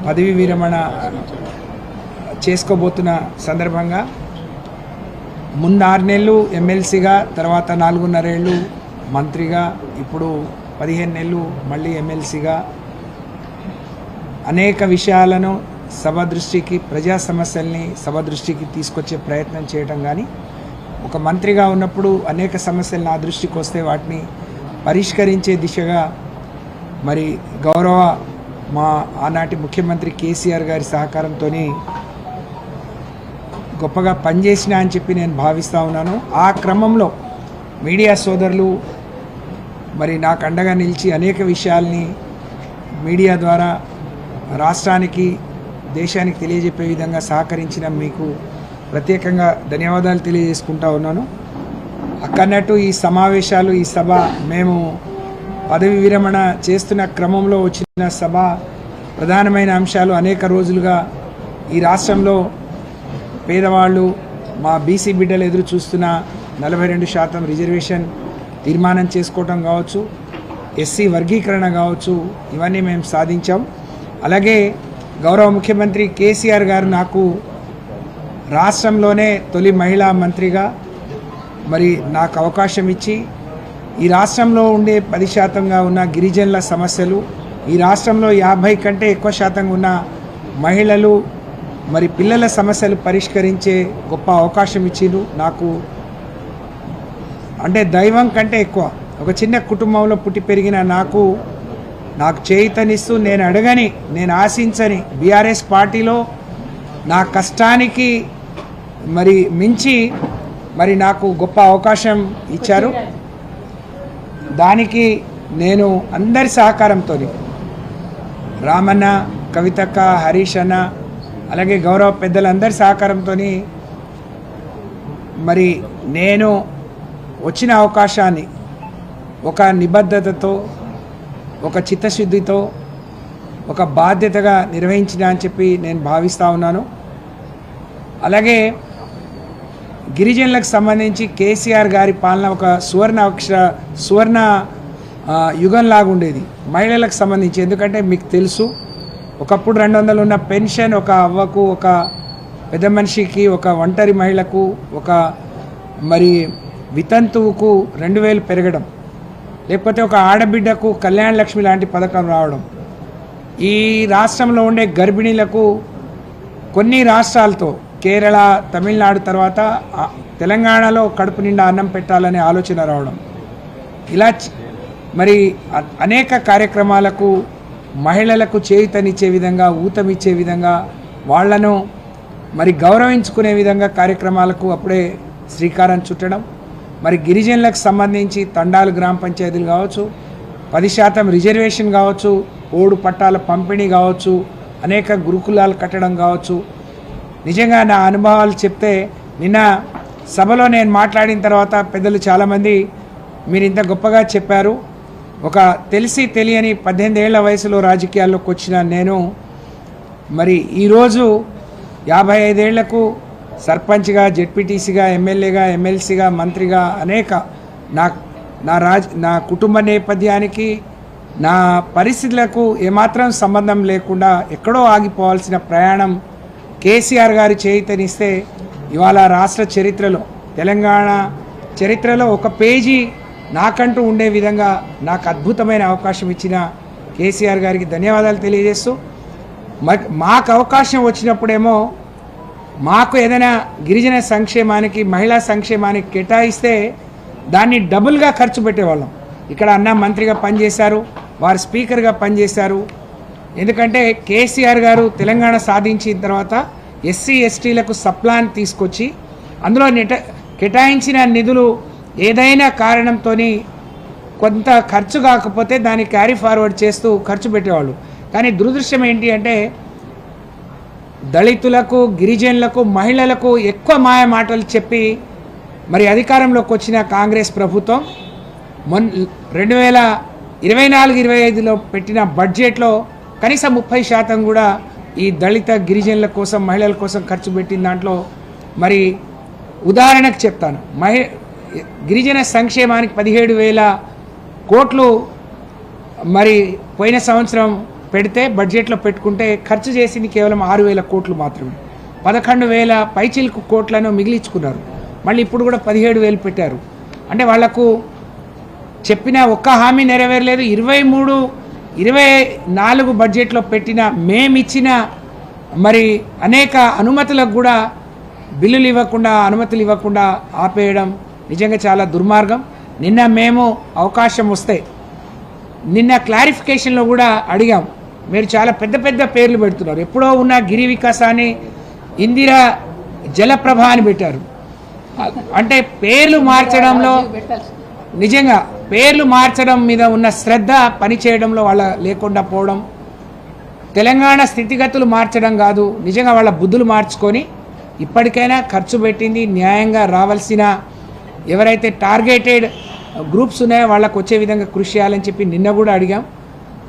పదవి విరమణ చేసుకోబోతున్న సందర్భంగా ముందు 6 నెలలు ఎమ్మెల్సీగా, తర్వాత 4.5 ఏళ్ళు మంత్రిగా, ఇప్పుడు 15 నెలలు మళ్ళీ ఎమ్మెల్సీగా అనేక విషయాలను సభ దృష్టికి, ప్రజా సమస్యల్ని సభ దృష్టికి తీసుకొచ్చే ప్రయత్నం చేయటం కానీ, ఒక మంత్రిగా ఉన్నప్పుడు అనేక సమస్యలు నా దృష్టికి వస్తే వాటిని పరిష్కరించే దిశగా మరి గౌరవ మా ఆనాటి ముఖ్యమంత్రి కేసీఆర్ గారి సహకారంతో గొప్పగా పనిచేసిన అని చెప్పి నేను భావిస్తూ ఉన్నాను. ఆ క్రమంలో మీడియా సోదరులు మరి నాకు అండగా నిలిచి అనేక విషయాల్ని మీడియా ద్వారా రాష్ట్రానికి, దేశానికి తెలియజెప్పే విధంగా సహకరించిన మీకు ప్రత్యేకంగా ధన్యవాదాలు తెలియజేసుకుంటా ఉన్నాను. అక్కడన్నట్టు ఈ సమావేశాలు, ఈ సభ మేము పదవి విరమణ చేస్తున్న క్రమంలో వచ్చిన సభ, ప్రధానమైన అంశాలు అనేక రోజులుగా ఈ రాష్ట్రంలో పేదవాళ్ళు, మా బీసీ బిడ్డలు ఎదురు చూస్తున్న 42% రిజర్వేషన్ తీర్మానం చేసుకోవటం కావచ్చు, ఎస్సీ వర్గీకరణ కావచ్చు, ఇవన్నీ మేము సాధించాం. అలాగే గౌరవ ముఖ్యమంత్రి కేసీఆర్ గారు నాకు రాష్ట్రంలోనే తొలి మహిళా మంత్రిగా మరి నాకు అవకాశం ఇచ్చి ఈ రాష్ట్రంలో ఉండే 10% ఉన్న గిరిజనుల సమస్యలు, ఈ రాష్ట్రంలో 50 కంటే ఎక్కువ శాతంగా ఉన్న మహిళలు మరి పిల్లల సమస్యలు పరిష్కరించే గొప్ప అవకాశం ఇచ్చిండ్రు. నాకు అంటే దైవం కంటే ఎక్కువ, ఒక చిన్న కుటుంబంలో పుట్టి పెరిగిన నాకు చేయుతనిస్తూ, నేను అడగని, నేను ఆశించని బీఆర్ఎస్ పార్టీలో నా కష్టానికి మరి మించి మరి నాకు గొప్ప అవకాశం ఇచ్చారు. దానికి నేను అందరి సహకారంతో, రామన్న, కవితక్క, హరీష్ అన్న, అలాగే గౌరవ పెద్దలందరి సహకారంతో మరి నేను వచ్చిన అవకాశాన్ని ఒక నిబద్ధతతో, ఒక చిత్తశుద్ధితో, ఒక బాధ్యతగా నిర్వహించిన అని చెప్పి నేను భావిస్తూ ఉన్నాను. అలాగే గిరిజనులకు సంబంధించి కేసీఆర్ గారి పాలన ఒక సువర్ణ యుగంలాగా ఉండేది మహిళలకు సంబంధించి. ఎందుకంటే మీకు తెలుసు, ఒకప్పుడు 200 ఉన్న పెన్షన్ ఒక అవ్వకు, ఒక పెద్ద మనిషికి, ఒక ఒంటరి మహిళకు, ఒక మరి వితంతువుకు 2000 పెరగడం, లేకపోతే ఒక ఆడబిడ్డకు కళ్యాణ లక్ష్మి లాంటి పథకం రావడం, ఈ రాష్ట్రంలో ఉండే గర్భిణీలకు కొన్ని రాష్ట్రాలతో, కేరళ, తమిళనాడు తర్వాత తెలంగాణలో కడుపు నిండా అన్నం పెట్టాలనే ఆలోచన రావడం, ఇలా మరి అనేక కార్యక్రమాలకు మహిళలకు చేయూతనిచ్చే విధంగా, ఊతమిచ్చే విధంగా, వాళ్లను మరి గౌరవించుకునే విధంగా కార్యక్రమాలకు అప్పుడే శ్రీకారం చుట్టడం. మరి గిరిజనులకు సంబంధించి తండాలు, గ్రామ పంచాయతీలు కావచ్చు, 10% రిజర్వేషన్ కావచ్చు, ఓడు పట్టాల పంపిణీ కావచ్చు, అనేక గురుకులాలు కట్టడం కావచ్చు. నిజంగా నా అనుభవాలు చెప్తే, నిన్న సభలో నేను మాట్లాడిన తర్వాత పెద్దలు చాలామంది మీరు ఇంత గొప్పగా చెప్పారు. ఒక తెలిసి తెలియని 18 ఏళ్ల వయసులో రాజకీయాల్లోకి వచ్చిన నేను మరి ఈరోజు 55 ఏళ్లకు సర్పంచ్గా, జెడ్పీటీసీగా, ఎమ్మెల్యేగా, ఎమ్మెల్సీగా, మంత్రిగా అనేక నా కుటుంబ నేపథ్యానికి, నా పరిస్థితులకు ఏమాత్రం సంబంధం లేకుండా ఎక్కడో ఆగిపోవాల్సిన ప్రయాణం కేసీఆర్ గారు చేయూతనిస్తే ఇవాళ రాష్ట్ర చరిత్రలో, తెలంగాణ చరిత్రలో ఒక పేజీ నాకంటూ ఉండే విధంగా నాకు అద్భుతమైన అవకాశం ఇచ్చిన కేసీఆర్ గారికి ధన్యవాదాలు తెలియజేస్తూ, మాకు అవకాశం వచ్చినప్పుడేమో మాకు ఏదైనా గిరిజన సంక్షేమానికి, మహిళా సంక్షేమానికి కేటాయిస్తే దాన్ని డబుల్గా ఖర్చు పెట్టేవాళ్ళం. ఇక్కడ అన్న మంత్రిగా పనిచేశారు, వారు స్పీకర్గా పనిచేశారు. ఎందుకంటే కేసీఆర్ గారు తెలంగాణ సాధించిన తర్వాత ఎస్సీ ఎస్టీలకు సప్లాన్ తీసుకొచ్చి అందులో కేటాయించిన నిధులు ఏదైనా కారణంతో కొంత ఖర్చు కాకపోతే దాన్ని క్యారీ ఫార్వర్డ్ చేస్తూ ఖర్చు పెట్టేవాళ్ళు. కానీ దురదృష్టం ఏంటి అంటే దళితులకు, గిరిజనులకు, మహిళలకు ఎక్కువ మాయ మాటలు చెప్పి మరి అధికారంలోకి వచ్చిన కాంగ్రెస్ ప్రభుత్వం 2024-25లో పెట్టిన బడ్జెట్లో కనీసం 30% కూడా ఈ దళిత, గిరిజనుల కోసం, మహిళల కోసం ఖర్చు పెట్టిన దాంట్లో మరి ఉదాహరణకు చెప్తాను. గిరిజన సంక్షేమానికి 17,000 కోట్లు మరి పోయిన సంవత్సరం పెడితే బడ్జెట్లో పెట్టుకుంటే ఖర్చు చేసింది కేవలం 6,000 కోట్లు మాత్రమే. 11,000 పైచిలకు కోట్లను మిగిలించుకున్నారు. మళ్ళీ ఇప్పుడు కూడా 17,000 పెట్టారు. అంటే వాళ్లకు చెప్పిన ఒక్క హామీ నెరవేరలేదు. 23, 24 బడ్జెట్లో పెట్టిన మేమిచ్చిన మరి అనేక అనుమతులకు కూడా బిల్లులు ఇవ్వకుండా, అనుమతులు ఇవ్వకుండా ఆపేయడం నిజంగా చాలా దుర్మార్గం. నిన్న మేము అవకాశం వస్తే నిన్న క్లారిఫికేషన్లో కూడా అడిగాం. మీరు చాలా పెద్ద పెద్ద పేర్లు పెడుతున్నారు. ఎప్పుడో ఉన్న గిరి వికాసాన్ని ఇందిరా జలప్రభ అని పెట్టారు. అంటే పేర్లు మార్చడంలో నిజంగా పేర్లు మార్చడం మీద ఉన్న శ్రద్ధ పనిచేయడంలో వాళ్ళ లేకుండా పోవడం, తెలంగాణ స్థితిగతులు మార్చడం కాదు, నిజంగా వాళ్ళ బుద్ధులు మార్చుకొని ఇప్పటికైనా ఖర్చు పెట్టింది న్యాయంగా రావాల్సిన ఎవరైతే టార్గెటెడ్ గ్రూప్స్ ఉన్నాయో వాళ్ళకు వచ్చే విధంగా కృషి చేయాలని చెప్పి నిన్న కూడా అడిగాం.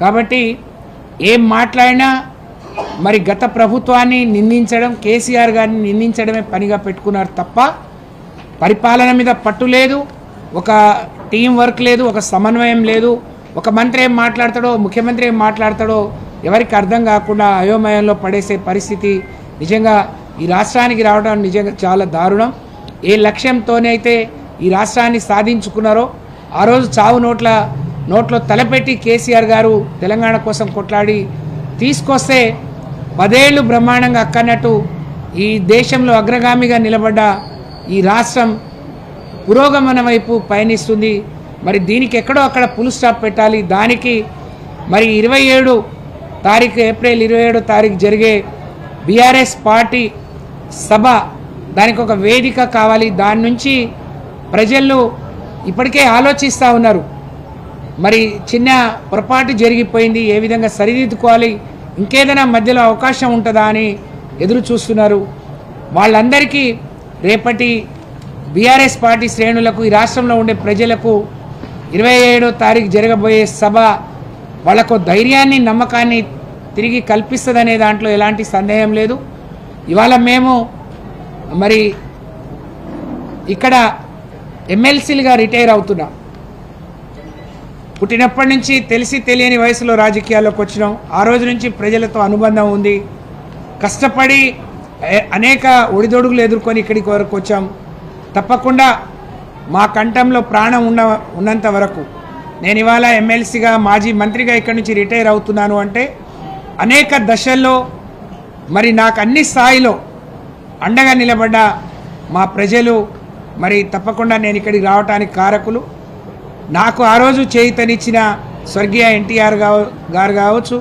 కాబట్టి ఏం మాట్లాడినా మరి గత ప్రభుత్వాన్ని నిందించడం, కేసీఆర్ గారిని నిందించడమే పనిగా పెట్టుకున్నారు తప్ప పరిపాలన మీద పట్టు లేదు, ఒక టీం వర్క్ లేదు, ఒక సమన్వయం లేదు. ఒక మంత్రి ఏం మాట్లాడతాడో, ముఖ్యమంత్రి ఏం మాట్లాడతాడో ఎవరికి అర్థం కాకుండా అయోమయంలో పడేసే పరిస్థితి నిజంగా ఈ రాష్ట్రానికి రావడం నిజంగా చాలా దారుణం. ఏ లక్ష్యంతోనైతే ఈ రాష్ట్రాన్ని సాధించుకున్నారో ఆ రోజు చావు నోట్లో తలపెట్టి కేసీఆర్ గారు తెలంగాణ కోసం కొట్లాడి తీసుకొస్తే 10 ఏళ్ళు బ్రహ్మాండంగా అక్కన్నట్టు ఈ దేశంలో అగ్రగామిగా నిలబడ్డ ఈ రాష్ట్రం పురోగమన వైపు పయనిస్తుంది. మరి దీనికి ఎక్కడో అక్కడ ఫుల్ స్టాప్ పెట్టాలి. దానికి మరి 27 తారీఖు, ఏప్రిల్ 27 తారీఖు జరిగే బీఆర్ఎస్ పార్టీ సభ, దానికి ఒక వేదిక కావాలి. దాని నుంచి ప్రజలు ఇప్పటికే ఆలోచిస్తూ ఉన్నారు. మరి చిన్న పొరపాటు జరిగిపోయింది, ఏ విధంగా సరిదిద్దుకోవాలి, ఇంకేదైనా మధ్యలో అవకాశం ఉంటుందా అని ఎదురు చూస్తున్నారు. వాళ్ళందరికీ రేపటి బీఆర్ఎస్ పార్టీ శ్రేణులకు, ఈ రాష్ట్రంలో ఉండే ప్రజలకు 27వ తారీఖు జరగబోయే సభ వాళ్ళకు ధైర్యాన్ని, నమ్మకాన్ని తిరిగి కల్పిస్తుందనే దాంట్లో ఎలాంటి సందేహం లేదు. ఇవాళ మేము మరి ఇక్కడ ఎమ్మెల్సీలుగా రిటైర్ అవుతున్నాం. పుట్టినప్పటి నుంచి తెలిసి తెలియని వయసులో రాజకీయాల్లోకి వచ్చినాం. ఆ రోజు నుంచి ప్రజలతో అనుబంధం ఉంది. కష్టపడి అనేక ఒడిదొడుగులు ఎదుర్కొని ఇక్కడికి వరకు వచ్చాం. తప్పకుండా మా కంఠంలో ప్రాణం ఉన్నంత వరకు నేను ఇవాళ ఎమ్మెల్సీగా, మాజీ మంత్రిగా ఇక్కడి నుంచి రిటైర్ అవుతున్నాను అంటే అనేక దశల్లో మరి నాకు అన్ని స్థాయిలో అండగా నిలబడ్డ మా ప్రజలు మరి తప్పకుండా నేను ఇక్కడికి రావడానికి కారకులు. నాకు ఆ రోజు చేయుతనిచ్చిన స్వర్గీయ ఎన్టీఆర్ గారు కావచ్చు,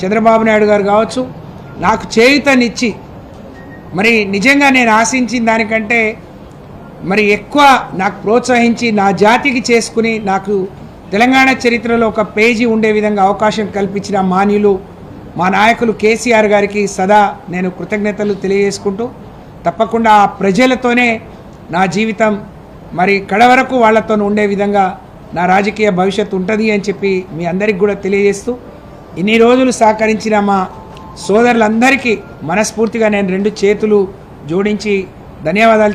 చంద్రబాబు నాయుడు గారు కావచ్చు, నాకు చేయుతనిచ్చి మరి నిజంగా నేను ఆశించిన దానికంటే మరి ఎక్కువ నాకు ప్రోత్సహించి నా జాతికి చేసుకుని నాకు తెలంగాణ చరిత్రలో ఒక పేజీ ఉండే విధంగా అవకాశం కల్పించిన మాన్యులు మా నాయకులు కేసీఆర్ గారికి సదా నేను కృతజ్ఞతలు తెలియజేసుకుంటూ, తప్పకుండా ఆ ప్రజలతోనే నా జీవితం మరి కడవరకు వాళ్ళతో ఉండే విధంగా నా రాజకీయ భవిష్యత్తు ఉంటుంది అని చెప్పి మీ అందరికి కూడా తెలియజేస్తూ, ఇన్ని రోజులు సహకరించిన మా సోదరులందరికీ మనస్ఫూర్తిగా నేను 2 చేతులు జోడించి ధన్యవాదాలు